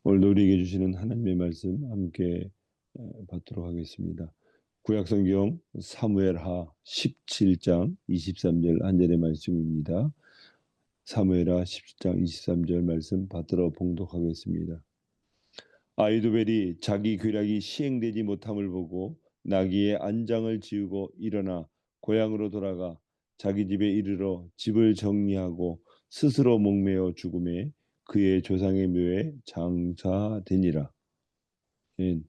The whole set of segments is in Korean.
오늘도 우리에게 주시는 하나님의 말씀 함께 받도록 하겠습니다. 구약성경 사무엘하 17장 23절 한 절의 말씀입니다. 사무엘하 17장 23절 말씀 받들어 봉독하겠습니다. 아이도벨이 자기 괴락이 시행되지 못함을 보고 나귀의 안장을 지우고 일어나 고향으로 돌아가 자기 집에 이르러 집을 정리하고 스스로 목매어 죽음에 그의 조상의 묘에 장사되니라. 예.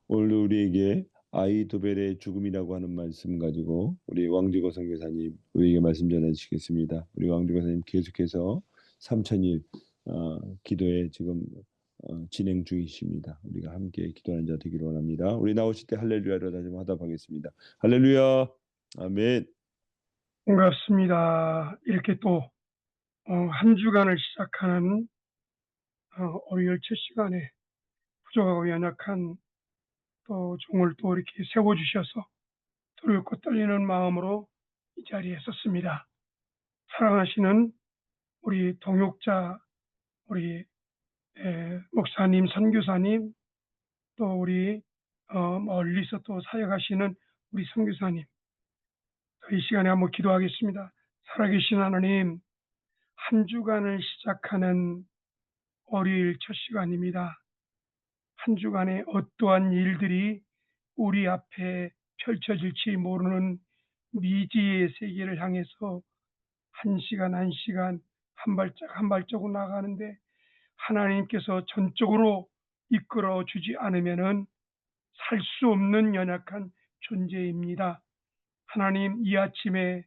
오늘 우리에게 아이도벨의 죽음이라고 하는 말씀 가지고 우리 왕주거 선교사님 우리에게 말씀 전해주시겠습니다. 우리 왕주거 선생님 계속해서 3,000일 기도에 지금 진행 중이십니다. 우리가 함께 기도하는 자 되기를 원합니다. 우리 나오실 때 할렐루야로 다시 한번 화답하겠습니다. 할렐루야, 아멘. 반갑습니다. 이렇게 또 한 주간을 시작하는 월요일 첫 시간에 부족하고 연약한 또 종을 또 이렇게 세워주셔서 두렵고 떨리는 마음으로 이 자리에 섰습니다. 사랑하시는 우리 동역자, 우리 목사님, 선교사님, 또 우리 멀리서 또 사역하시는 우리 선교사님, 이 시간에 한번 기도하겠습니다. 살아계신 하나님, 한 주간을 시작하는 월요일 첫 시간입니다. 한 주간에 어떠한 일들이 우리 앞에 펼쳐질지 모르는 미지의 세계를 향해서 한 시간 한 시간 한 발짝 한 발자국 나가는데 하나님께서 전적으로 이끌어 주지 않으면은 살 수 없는 연약한 존재입니다. 하나님, 이 아침에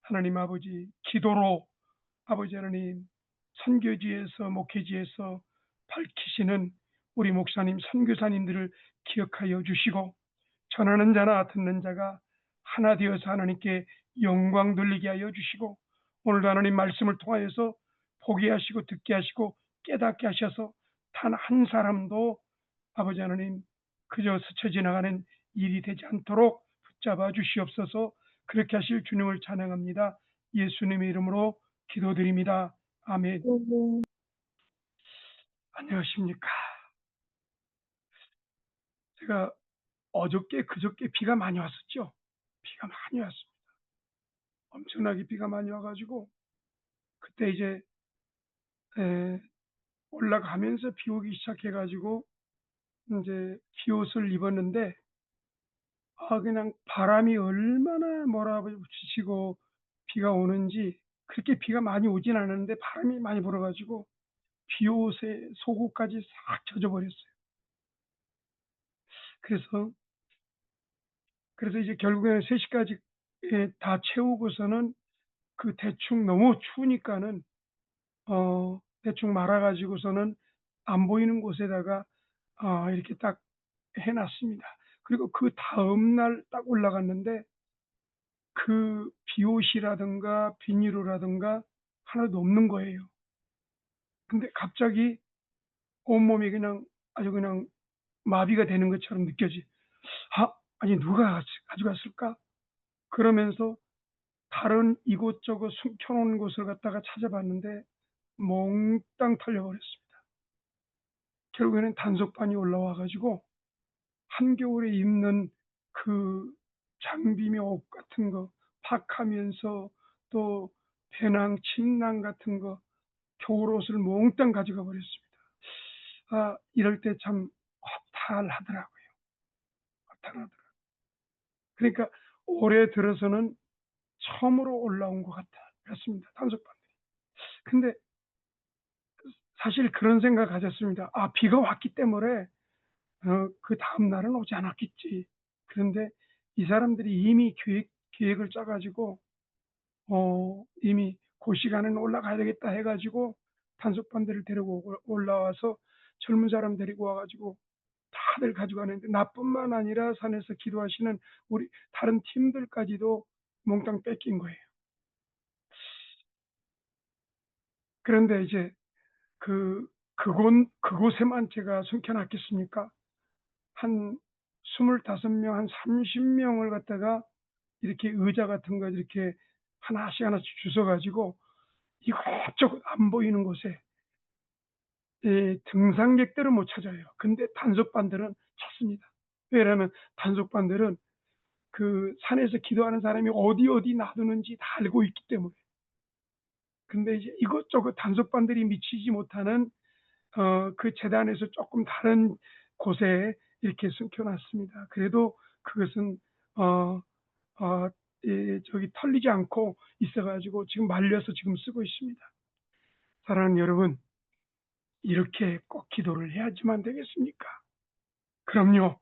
하나님 아버지 기도로 아버지 하나님 선교지에서 목회지에서 밝히시는 우리 목사님 선교사님들을 기억하여 주시고 전하는 자나 듣는 자가 하나 되어서 하나님께 영광 돌리게 하여 주시고 오늘도 하나님 말씀을 통하여서 보게 하시고 듣게 하시고 깨닫게 하셔서 단 한 사람도 아버지 하나님 그저 스쳐 지나가는 일이 되지 않도록 붙잡아 주시옵소서. 그렇게 하실 주님을 찬양합니다. 예수님의 이름으로 기도드립니다. 아멘. 안녕하십니까. 제가 어저께 그저께 비가 많이 왔었죠. 비가 많이 왔습니다. 엄청나게 비가 많이 와가지고 그때 이제 올라가면서 비 오기 시작해가지고 이제 기옷을 입었는데 그냥 바람이 얼마나 몰아붙이고 비가 오는지 그렇게 비가 많이 오진 않았는데 바람이 많이 불어가지고 비옷에 속옷까지 싹 젖어버렸어요. 그래서 이제 결국에는 3시까지 다 채우고서는 그 대충 너무 추우니까는 대충 말아가지고서는 안 보이는 곳에다가 이렇게 딱 해놨습니다. 그리고 그 다음날 딱 올라갔는데 그 비옷이라든가 비닐로라든가 하나도 없는 거예요. 근데 갑자기 온몸이 그냥 아주 그냥 마비가 되는 것처럼 아니 누가 가져갔을까? 그러면서 다른 이곳저곳 숨겨놓은 곳을 갖다가 찾아봤는데 몽땅 털려버렸습니다. 결국에는 단속반이 올라와가지고 한겨울에 입는 그 장비며 옷 같은 거 파카면서 또 배낭, 침낭 같은 거 겨울옷을 몽땅 가져가 버렸습니다. 이럴 때 참 허탈하더라고요. 허탈하더라고요. 그러니까 올해 들어서는 처음으로 올라온 것 같습니다. 단속반들이. 근데 사실 그런 생각 가졌습니다. 비가 왔기 때문에 그 다음 날은 오지 않았겠지. 그런데 이 사람들이 이미 계획을 짜가지고 이미 그 시간에는 올라가야 되겠다 해가지고 단속반들을 데리고 올라와서 젊은 사람 데리고 와가지고 다들 가져가는데 나뿐만 아니라 산에서 기도하시는 우리 다른 팀들까지도 몽땅 뺏긴 거예요. 그런데 이제 그곳에만 제가 숨겨놨겠습니까? 한 25명, 한 30명을 갖다가 이렇게 의자 같은 거 이렇게 하나씩 주워가지고 이것저것 안 보이는 곳에 등산객들은 못 찾아요. 근데 단속반들은 찾습니다. 왜냐하면 단속반들은 그 산에서 기도하는 사람이 어디 어디 놔두는지 다 알고 있기 때문에. 근데 이제 이것저것 단속반들이 미치지 못하는 그 재단에서 조금 다른 곳에 이렇게 숨겨 놨습니다. 그래도 그것은 어 어 저기 털리지 않고 있어 가지고 지금 말려서 지금 쓰고 있습니다. 사랑하는 여러분, 이렇게 꼭 기도를 해야지만 되겠습니까? 그럼요.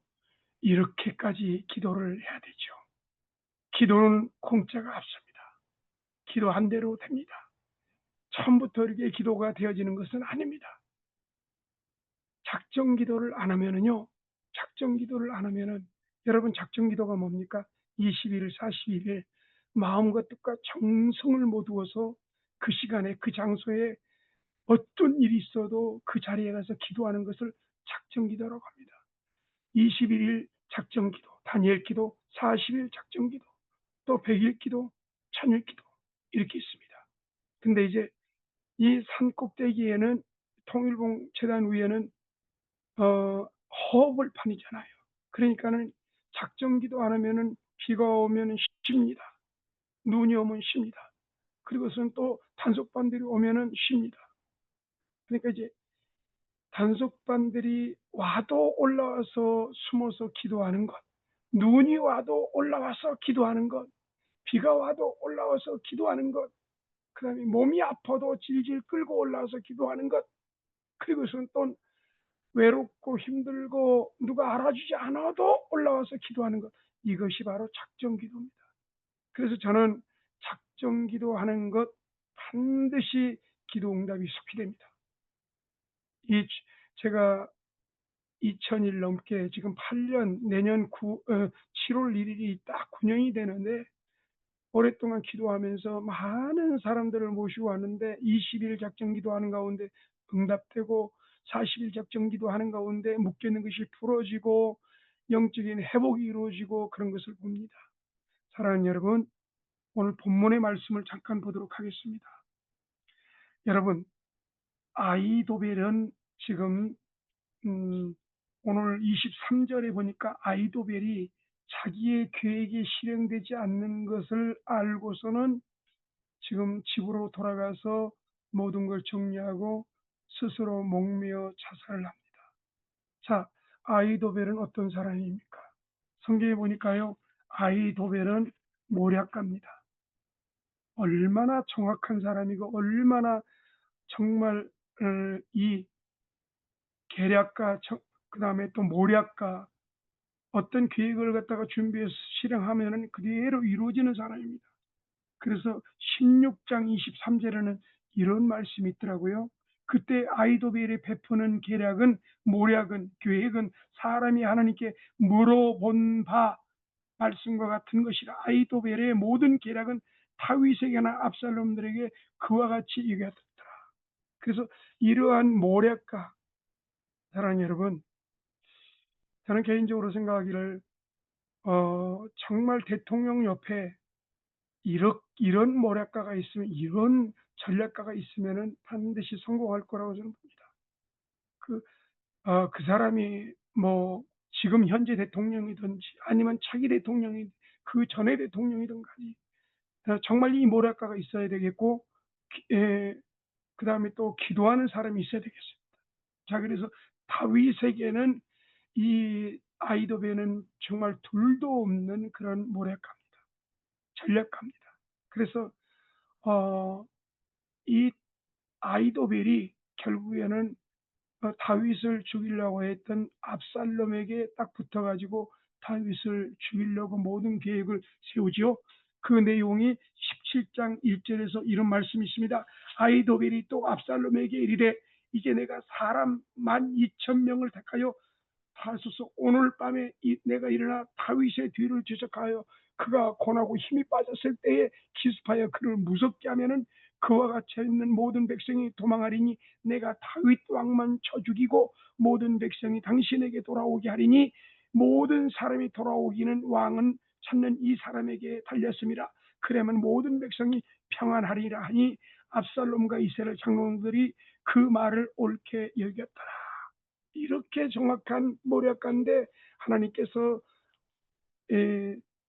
이렇게까지 기도를 해야 되죠. 기도는 공짜가 없습니다. 기도한 대로 됩니다. 처음부터 이렇게 기도가 되어지는 것은 아닙니다. 작정 기도를 안 하면은요. 작정 기도를 안 하면은, 여러분, 작정 기도가 뭡니까? 20일, 40일 마음과 뜻과 정성을 모두어서 그 시간에 그 장소에 어떤 일이 있어도 그 자리에 가서 기도하는 것을 작정 기도라고 합니다. 21일 작정 기도, 다니엘 기도, 40일 작정 기도, 또 100일 기도, 1000일 기도, 이렇게 있습니다. 근데 이제 이 산 꼭대기에는, 통일봉 재단 위에는 허허벌판이잖아요. 그러니까는 작정 기도 안 하면은 비가 오면은 쉽니다. 눈이 오면 쉽니다. 그리고선 또 단속반들이 오면은 쉽니다. 그러니까 이제 단속반들이 와도 올라와서 숨어서 기도하는 것, 눈이 와도 올라와서 기도하는 것, 비가 와도 올라와서 기도하는 것, 그다음에 몸이 아파도 질질 끌고 올라와서 기도하는 것, 그리고선 또 외롭고 힘들고 누가 알아주지 않아도 올라와서 기도하는 것, 이것이 바로 작정 기도입니다. 그래서 저는 작정 기도하는 것 반드시 기도 응답이 속히 됩니다. 이 제가 2000일 넘게, 지금 8년, 내년 7월 1일이 딱 9년이 되는데, 오랫동안 기도하면서 많은 사람들을 모시고 왔는데, 20일 작정 기도하는 가운데 응답되고, 40일 작정 기도하는 가운데 묶여있는 것이 풀어지고 영적인 회복이 이루어지고 그런 것을 봅니다. 사랑하는 여러분, 오늘 본문의 말씀을 잠깐 보도록 하겠습니다. 여러분, 아이도벨은 지금 오늘 23절에 보니까 아이도벨이 자기의 계획이 실행되지 않는 것을 알고서는 지금 집으로 돌아가서 모든 걸 정리하고 스스로 목매어 자살을 합니다. 자, 아이도벨은 어떤 사람입니까? 성경에 보니까요, 아이도벨은 모략가입니다. 얼마나 정확한 사람이고 얼마나 정말 이 계략가, 그다음에 또 모략가, 어떤 계획을 갖다가 준비해서 실행하면은 그대로 이루어지는 사람입니다. 그래서 16장 23절에는 이런 말씀이 있더라고요. 그때 아이도벨이 베푸는 계략은, 모략은, 계획은 사람이 하나님께 물어본 바 말씀과 같은 것이라. 아이도벨의 모든 계략은 다윗에게나 압살롬들에게 그와 같이 얘기하더라. 그래서 이러한 모략가, 사랑하는 여러분, 저는 개인적으로 생각하기를 정말 대통령 옆에 이런 모략가가 있으면, 이런 전략가가 있으면은 반드시 성공할 거라고 저는 봅니다. 그 사람이 뭐 지금 현재 대통령이든지 아니면 차기 대통령이 그 전에 대통령이든 간에 정말 이 모략가가 있어야 되겠고, 그 다음에 또 기도하는 사람이 있어야 되겠습니다. 자, 그래서 다윗에게는 이 아이도벨은 정말 둘도 없는 그런 모략가입니다. 전략가입니다. 그래서 이 아이도벨이 결국에는 다윗을 죽이려고 했던 압살롬에게 딱 붙어가지고 다윗을 죽이려고 모든 계획을 세우지요. 그 내용이 17장 1절에서 이런 말씀이 있습니다. 아이도벨이 또 압살롬에게 이르되 이제 내가 사람 12,000명을 택하여 하소서. 오늘 밤에 내가 일어나 다윗의 뒤를 뒤적하여 그가 고나고 힘이 빠졌을 때에 기습하여 그를 무섭게 하면은 그와 같이 있는 모든 백성이 도망하리니 내가 다윗 왕만 쳐 죽이고 모든 백성이 당신에게 돌아오게 하리니 모든 사람이 돌아오기는 왕은 찾는 이 사람에게 달렸습니다. 그러면 모든 백성이 평안하리라 하니 압살롬과 이스라엘 장로들이 그 말을 옳게 여겼더라. 이렇게 정확한 모략 가운데 하나님께서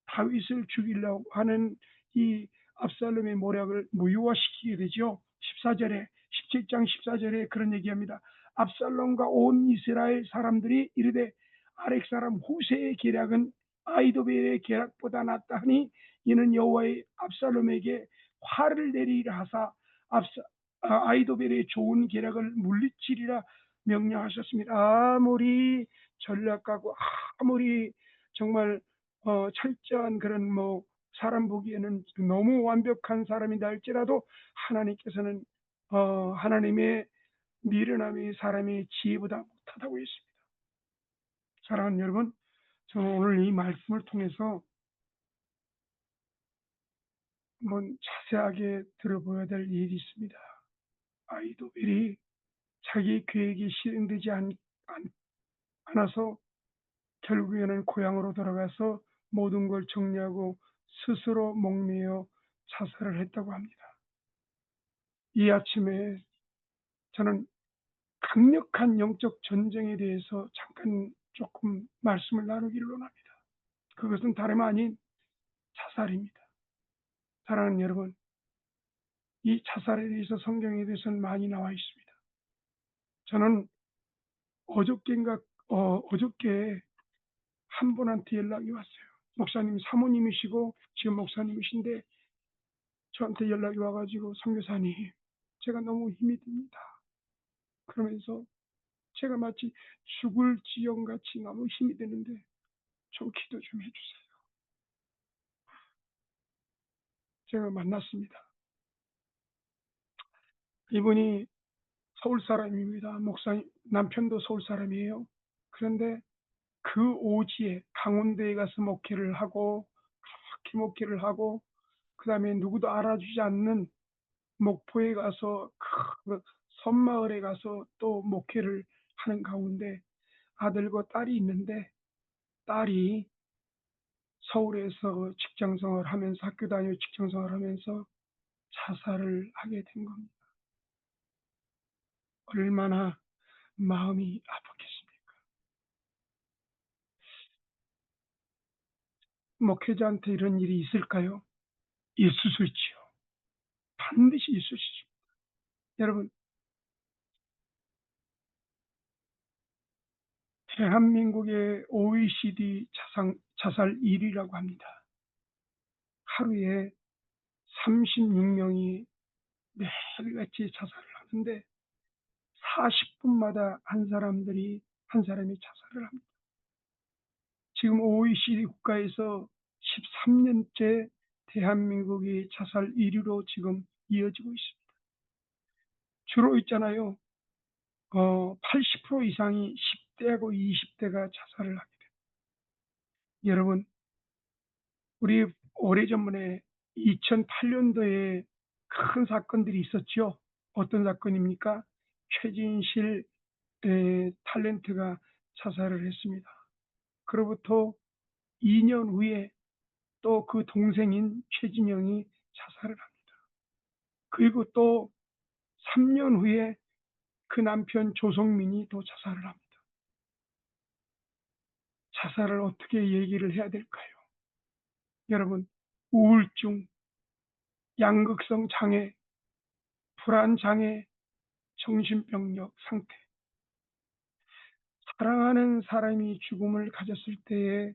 다윗을 죽이려고 하는 이 압살롬의 모략을 무효화시키게 되죠. 14절에 17장 14절에 그런 얘기합니다. 압살롬과 온 이스라엘 사람들이 이르되 아렉 사람 후세의 계략은 아이도벨의 계략보다 낫다 하니 이는 여호와의 압살롬에게 화를 내리라 하사 아이도벨의 좋은 계략을 물리치리라 명령하셨습니다. 아무리 전략가고 아무리 정말 철저한 그런 사람 보기에는 너무 완벽한 사람이다 할지라도 하나님께서는 하나님의 미련함이 사람의 지혜보다 못하다고 했습니다. 사랑하는 여러분, 저는 오늘 이 말씀을 통해서 한번 자세하게 들어보아야 될 일이 있습니다. 아이도벨이 자기 계획이 실행되지 않아서 결국에는 고향으로 돌아가서 모든 걸 정리하고 스스로 목매어 자살을 했다고 합니다. 이 아침에 저는 강력한 영적 전쟁에 대해서 잠깐 조금 말씀을 나누기를 원합니다. 그것은 다름 아닌 자살입니다. 사랑하는 여러분, 이 자살에 대해서 성경에 대해서는 많이 나와 있습니다. 저는 어저께 한 분한테 연락이 왔어요. 목사님 사모님이시고 지금 목사님이신데 저한테 연락이 와가지고 선교사님 제가 너무 힘이 듭니다. 그러면서 제가 마치 죽을 지경같이 너무 힘이 드는데 좀 기도 좀 해주세요. 제가 만났습니다. 이분이 서울 사람입니다. 목사님 남편도 서울 사람이에요. 그런데 그 오지에 강원도에 가서 목회를 하고 그렇게 목회를 하고 그 다음에 누구도 알아주지 않는 목포에 가서 그 섬마을에 가서 또 목회를 하는 가운데 아들과 딸이 있는데 딸이 서울에서 직장 생활하면서 학교 다니고 직장 생활하면서 자살을 하게 된 겁니다. 얼마나 마음이 아팠겠습니까? 목회자한테 이런 일이 있을까요? 있을 수 있지요. 반드시 있을 수 있습니다. 여러분, 대한민국의 OECD 자살 1위라고 합니다. 하루에 36명이 매일같이 자살을 하는데 40분마다 한 사람이 자살을 합니다. 지금 OECD 국가에서 13년째 대한민국이 자살 1위로 지금 이어지고 있습니다. 주로 있잖아요. 80% 이상이 10대하고 20대가 자살을 하게 됩니다. 여러분, 우리 오래전에 2008년도에 큰 사건들이 있었죠. 어떤 사건입니까? 최진실 탤런트가 자살을 했습니다. 그로부터 2년 후에 또 그 동생인 최진영이 자살을 합니다. 그리고 또 3년 후에 그 남편 조성민이 또 자살을 합니다. 자살을 어떻게 얘기를 해야 될까요? 여러분, 우울증, 양극성 장애, 불안 장애, 정신병력 상태. 사랑하는 사람이 죽음을 가졌을 때에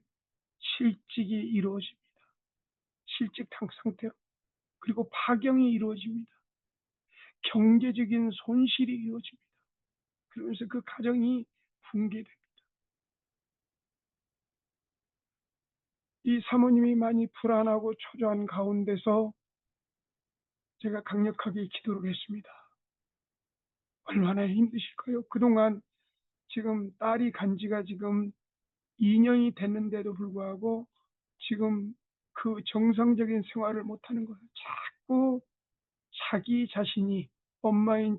실직이 이루어집니다. 실직 상태로. 그리고 파경이 이루어집니다. 경제적인 손실이 이루어집니다. 그러면서 그 가정이 붕괴됩니다. 이 사모님이 많이 불안하고 초조한 가운데서 제가 강력하게 기도를 했습니다. 얼마나 힘드실까요? 그동안 지금 딸이 간 지가 지금 2년이 됐는데도 불구하고 지금 그 정상적인 생활을 못하는 거예요. 자꾸 자기 자신이 엄마인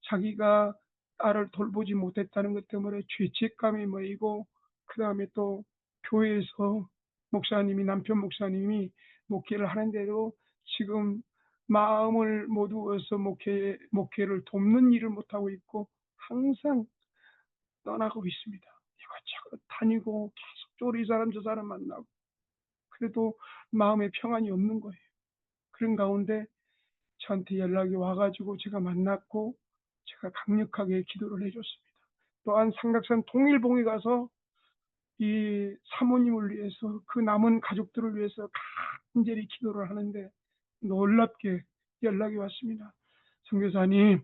자기가 딸을 돌보지 못했다는 것 때문에 죄책감이 모이고 그 다음에 또 교회에서 남편 목사님이 목회를 하는데도 지금 마음을 모두어서 목회를 돕는 일을 못하고 있고 항상 떠나고 있습니다. 이것저것 다니고 계속 이 사람 저 사람 만나고 그래도 마음에 평안이 없는 거예요. 그런 가운데 저한테 연락이 와 가지고 제가 만났고 제가 강력하게 기도를 해 줬습니다. 또한 삼각산 통일봉에 가서 이 사모님을 위해서 그 남은 가족들을 위해서 간절히 기도를 하는데 놀랍게 연락이 왔습니다. 선교사님,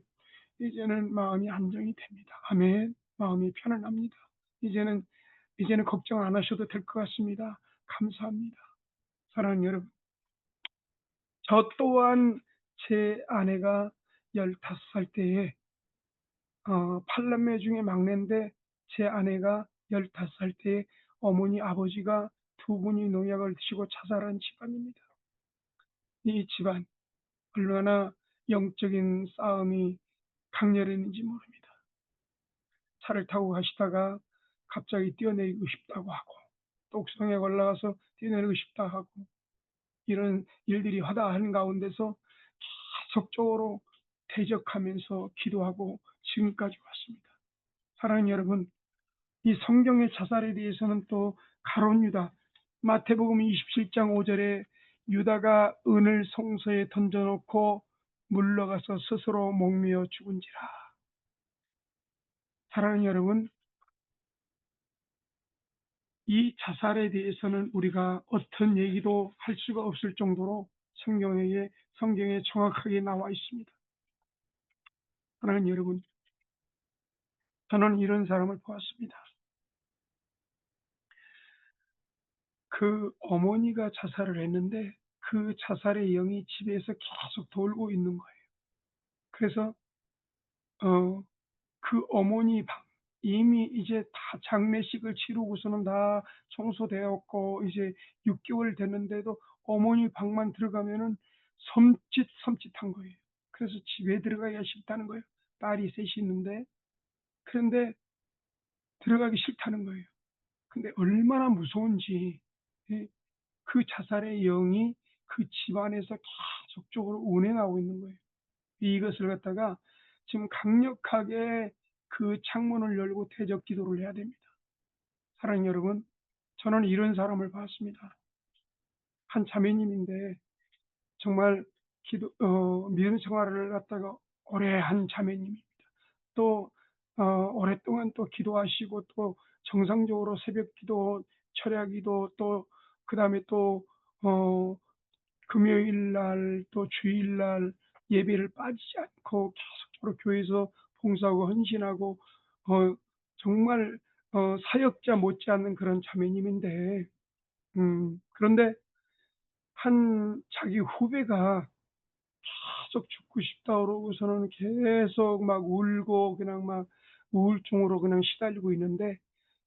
이제는 마음이 안정이 됩니다. 아멘. 마음이 편안합니다. 이제는 걱정 안 하셔도 될 것 같습니다. 감사합니다. 사랑하는 여러분, 저 또한 제 아내가 15살 때에 팔남매 중에 막내인데 제 아내가 15살 때에 어머니 아버지가 두 분이 농약을 드시고 자살한 집안입니다. 이 집안 얼마나 영적인 싸움이 강렬했는지 모릅니다. 차를 타고 가시다가 갑자기 뛰어내리고 싶다고 하고 또 옥상에 올라가서 뛰어내리고 싶다 하고 이런 일들이 허다한 가운데서 계속적으로 대적하면서 기도하고 지금까지 왔습니다. 사랑하는 여러분, 이 성경의 자살에 대해서는 또 가룟 유다, 마태복음 27장 5절에 유다가 은을 성소에 던져놓고 물러가서 스스로 목매어 죽은지라. 사랑하는 여러분, 이 자살에 대해서는 우리가 어떤 얘기도 할 수가 없을 정도로 성경에 정확하게 나와 있습니다. 사랑하는 여러분, 저는 이런 사람을 보았습니다. 그 어머니가 자살을 했는데 그 자살의 영이 집에서 계속 돌고 있는 거예요. 그래서 어, 그 어머니 방 이미 이제 다 장례식을 치르고서는 다 청소되었고 이제 6개월 됐는데도 어머니 방만 들어가면은 섬찟한 거예요. 그래서 집에 들어가기가 싫다는 거예요. 딸이 셋이 있는데 그런데 들어가기 싫다는 거예요. 근데 얼마나 무서운지 그 자살의 영이 그 집안에서 계속적으로 운행하고 있는 거예요. 이것을 갖다가 지금 강력하게 그 창문을 열고 대적 기도를 해야 됩니다. 사랑하는 여러분, 저는 이런 사람을 봤습니다. 한 자매님인데 정말 믿음 생활을 갖다가 오래 한 자매님입니다. 또 오랫동안 또 기도하시고 또 정상적으로 새벽 기도, 철야 기도 또 그다음에 또 금요일 날 또 주일 날 예배를 빠지지 않고 계속적으로 교회에서 봉사하고 헌신하고 정말 사역자 못지않는 그런 자매님인데 그런데 한 자기 후배가 계속 죽고 싶다 그러고서는 계속 막 울고 그냥 막 우울증으로 그냥 시달리고 있는데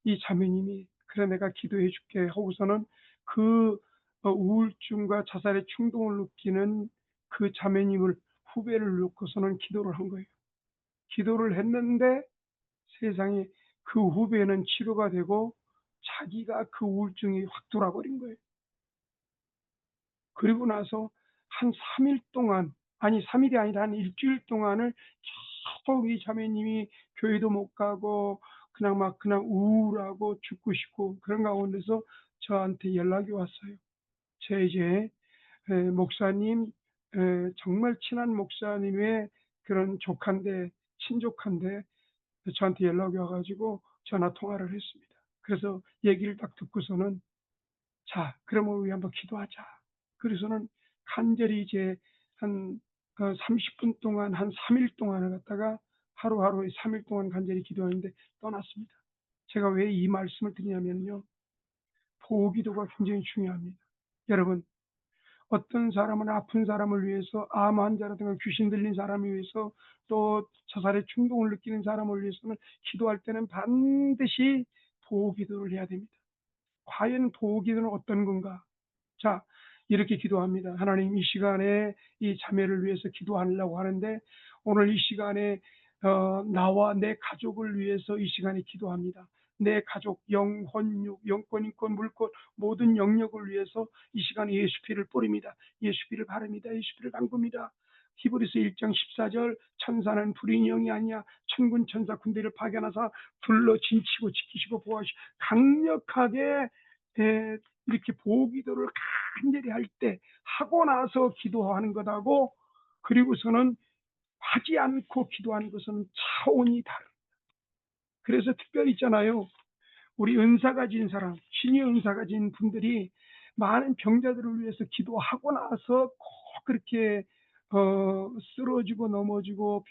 이 자매님이 그래 내가 기도해 줄게 하고서는 그 우울증과 자살의 충동을 느끼는 그 자매님을 후배를 놓고서는 기도를 한 거예요. 기도를 했는데 세상에 그 후배는 치료가 되고 자기가 그 우울증이 확 돌아버린 거예요. 그리고 나서 한 3일 동안 아니 3일이 아니라 한 일주일 동안을 계속 이 자매님이 교회도 못 가고 그냥 우울하고 죽고 싶고 그런 가운데서 저한테 연락이 왔어요. 제 이제 목사님 정말 친한 목사님의 그런 조카인데 친족한데 저한테 연락이 와 가지고 전화 통화를 했습니다. 그래서 얘기를 딱 듣고서는 자, 그러면 우리 한번 기도하자. 그래서는 간절히 이제 한 30분 동안 한 3일 동안을 갖다가 하루하루 3일 동안 간절히 기도하는데 떠났습니다. 제가 왜 이 말씀을 드리냐면요. 보기도가 굉장히 중요합니다. 여러분, 어떤 사람은 아픈 사람을 위해서 암 환자라든가 귀신 들린 사람을 위해서 또 자살의 충동을 느끼는 사람을 위해서는 기도할 때는 반드시 보기도를 해야 됩니다. 과연 보기도는 어떤 건가? 자, 이렇게 기도합니다. 하나님 이 시간에 이 자매를 위해서 기도하려고 하는데 오늘 이 시간에 나와 내 가족을 위해서 이 시간에 기도합니다. 내 가족, 영혼, 육, 영권, 인권, 물권 모든 영역을 위해서 이 시간에 예수 피를 뿌립니다. 예수 피를 바릅니다. 예수 피를 담굽니다. 히브리서 1장 14절 천사는 불의 영이 아니야 천군 천사 군대를 파견하사 불러 진치고 지키시고 보호하시고 강력하게 이렇게 보호기도를 간절히 할 때 하고 나서 기도하는 것하고 그리고서는 하지 않고 기도하는 것은 차원이 다릅니다. 그래서 특별히 있잖아요. 우리 은사 가진 사람, 신의 은사 가진 분들이 많은 병자들을 위해서 기도하고 나서 꼭 그렇게 쓰러지고 넘어지고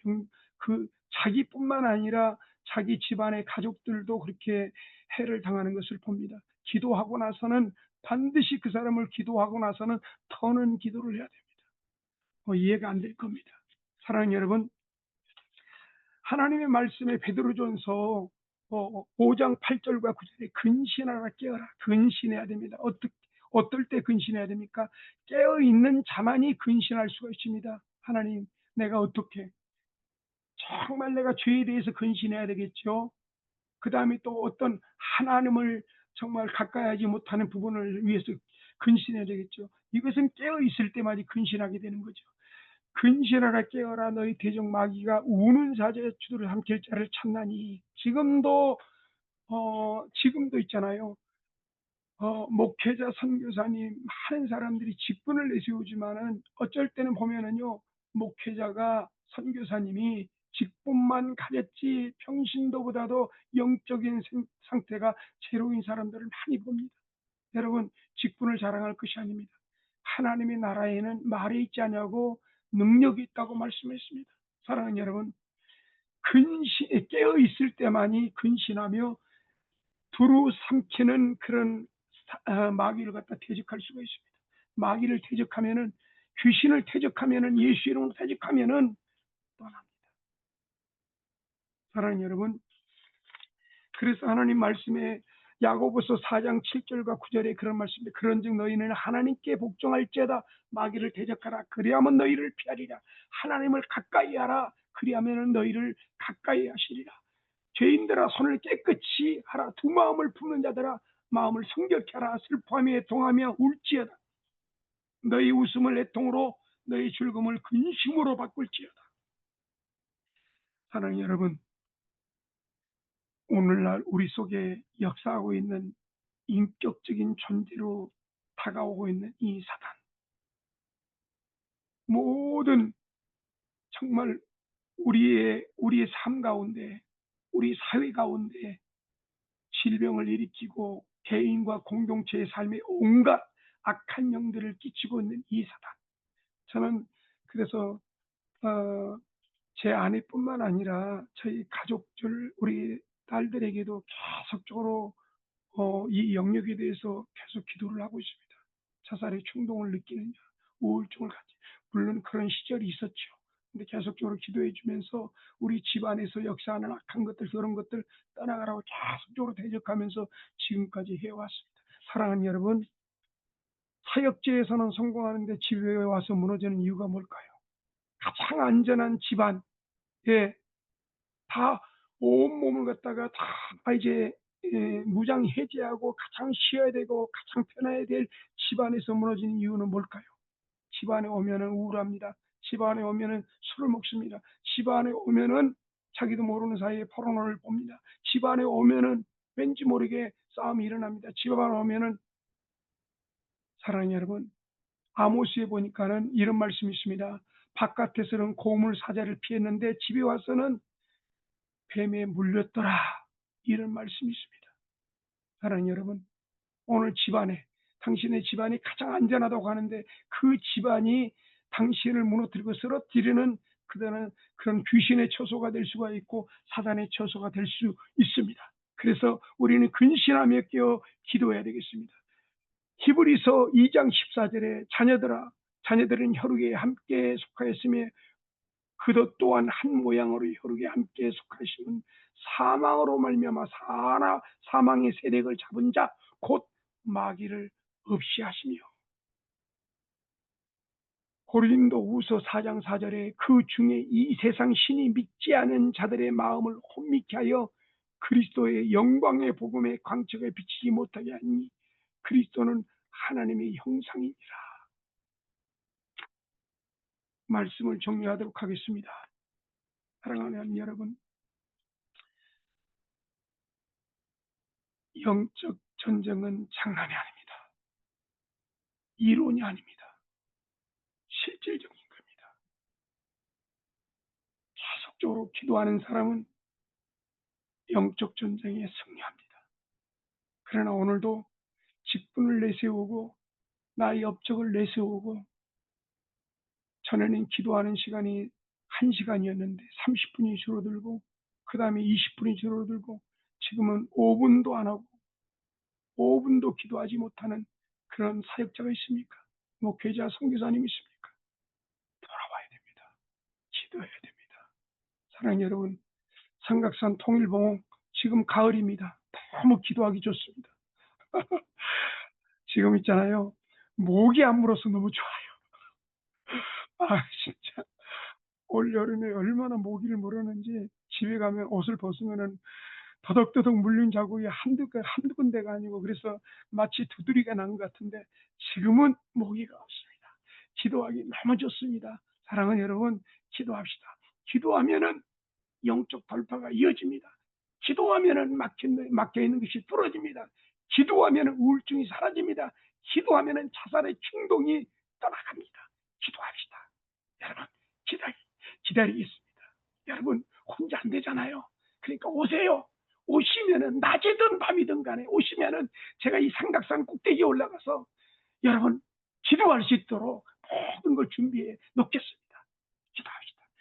자기뿐만 아니라 자기 집안의 가족들도 그렇게 해를 당하는 것을 봅니다. 기도하고 나서는 반드시 그 사람을 기도하고 나서는 터는 기도를 해야 됩니다. 이해가 안 될 겁니다. 사랑하는 여러분, 하나님의 말씀에 베드로전서 5장 8절과 9절에 근신하라 깨어라. 근신해야 됩니다. 어떨 때 근신해야 됩니까? 깨어있는 자만이 근신할 수가 있습니다. 하나님, 내가 어떻게 정말 내가 죄에 대해서 근신해야 되겠죠. 그 다음에 또 어떤 하나님을 정말 가까이 하지 못하는 부분을 위해서 근신해야 되겠죠. 이것은 깨어있을 때만이 근신하게 되는 거죠. 근신하라 깨어라 너희 대적 마귀가 우는 사자의 주들을 삼킬 자를 찾나니. 지금도 있잖아요. 목회자 선교사님 많은 사람들이 직분을 내세우지만은 어쩔 때는 보면은요 목회자가 선교사님이 직분만 가졌지 평신도보다도 영적인 상태가 제로인 사람들을 많이 봅니다. 여러분, 직분을 자랑할 것이 아닙니다. 하나님의 나라에는 말에 있지 않냐고 능력이 있다고 말씀했습니다. 사랑하는 여러분, 깨어 있을 때만이 근신하며 두루 삼키는 그런 마귀를 갖다 퇴적할 수가 있습니다. 마귀를 퇴적하면은, 귀신을 퇴적하면은, 예수 이름으로 퇴적하면은 떠납니다. 사랑하는 여러분, 그래서 하나님 말씀에 야고보서 4장 7절과 9절에 그런 말씀인데, 그런즉 너희는 하나님께 복종할지어다 마귀를 대적하라 그리하면 너희를 피하리라. 하나님을 가까이 하라 그리하면 너희를 가까이 하시리라. 죄인들아 손을 깨끗이 하라. 두 마음을 품는 자들아 마음을 성결케 하라. 슬퍼하며 애통하며 울지어다. 너희 웃음을 애통으로 너희 즐거움을 근심으로 바꿀지어다. 사랑하는 여러분, 오늘날 우리 속에 역사하고 있는 인격적인 존재로 다가오고 있는 이 사단, 모든 정말 우리의 삶 가운데, 우리 사회 가운데 질병을 일으키고 개인과 공동체의 삶에 온갖 악한 영들을 끼치고 있는 이 사단. 저는 그래서 제 아내뿐만 아니라 저희 가족들, 우리 딸들에게도 계속적으로 이 영역에 대해서 계속 기도를 하고 있습니다. 자살의 충동을 느끼느냐, 우울증을 갖지. 물론 그런 시절이 있었죠. 근데 계속적으로 기도해 주면서 우리 집안에서 역사하는 악한 것들, 그런 것들 떠나가라고 계속적으로 대적하면서 지금까지 해왔습니다. 사랑하는 여러분, 사역지에서는 성공하는데 집에 와서 무너지는 이유가 뭘까요? 가장 안전한 집안, 예, 다 온몸을 갖다가 다 이제 무장 해제하고 가장 쉬어야 되고 가장 편해야 될 집안에서 무너지는 이유는 뭘까요? 집안에 오면은 우울합니다. 집안에 오면은 술을 먹습니다. 집안에 오면은 자기도 모르는 사이에 포르노를 봅니다. 집안에 오면은 왠지 모르게 싸움이 일어납니다. 집안에 오면은, 사랑하는 여러분, 아모스에 보니까는 이런 말씀이 있습니다. 바깥에서는 고물 사자를 피했는데 집에 와서는 뱀에 물렸더라. 이런 말씀이 있습니다. 사랑하는 여러분, 오늘 집안에, 당신의 집안이 가장 안전하다고 하는데 그 집안이 당신을 무너뜨리고 쓰러뜨리는 그런 귀신의 처소가 될 수가 있고 사단의 처소가 될 수 있습니다. 그래서 우리는 근신하며 깨어 기도해야 되겠습니다. 히브리서 2장 14절에 자녀들은 혈육에 함께 속하였으며 그도 또한 한 모양으로 혈육에 함께 속하시면 사망으로 말미암아 사망의 세력을 잡은 자 곧 마귀를 없이 하시며. 고린도후서 4장 4절에 그 중에 이 세상 신이 믿지 않은 자들의 마음을 혼미케 하여 그리스도의 영광의 복음의 광채가 비치지 못하게 하니 그리스도는 하나님의 형상이니라. 말씀을 정리하도록 하겠습니다. 사랑하는 하나님 여러분, 영적 전쟁은 장난이 아닙니다. 이론이 아닙니다. 실질적인 겁니다. 계속적으로 기도하는 사람은 영적 전쟁에 승리합니다. 그러나 오늘도 직분을 내세우고 나의 업적을 내세우고, 전에는 기도하는 시간이 1시간이었는데 30분이 줄어들고 그 다음에 20분이 줄어들고 지금은 5분도 안 하고 5분도 기도하지 못하는 그런 사역자가 있습니까? 목회자, 선교사님 있습니까? 돌아와야 됩니다. 기도해야 됩니다. 사랑하는 여러분, 삼각산 통일봉 지금 가을입니다. 너무 기도하기 좋습니다. 지금 있잖아요. 모기 안 물어서 너무 좋아요. 아, 진짜. 올 여름에 얼마나 모기를 물었는지 집에 가면 옷을 벗으면은 더덕더덕 물린 자국이 한두 군데가 아니고 그래서 마치 두드리가 난 것 같은데 지금은 모기가 없습니다. 기도하기 너무 좋습니다. 사랑하는 여러분, 기도합시다. 기도하면은 영적 돌파가 이어집니다. 기도하면은 막혀 있는 것이 뚫어집니다. 기도하면은 우울증이 사라집니다. 기도하면은 자살의 충동이 떠나갑니다. 기도합시다. 여러분, 기다리겠습니다. 여러분, 혼자 안 되잖아요. 그러니까 오세요. 오시면은 낮이든 밤이든 간에 오시면은 제가 이 삼각산 꼭대기에 올라가서 여러분 기도할 수 있도록 모든 걸 준비해 놓겠습니다.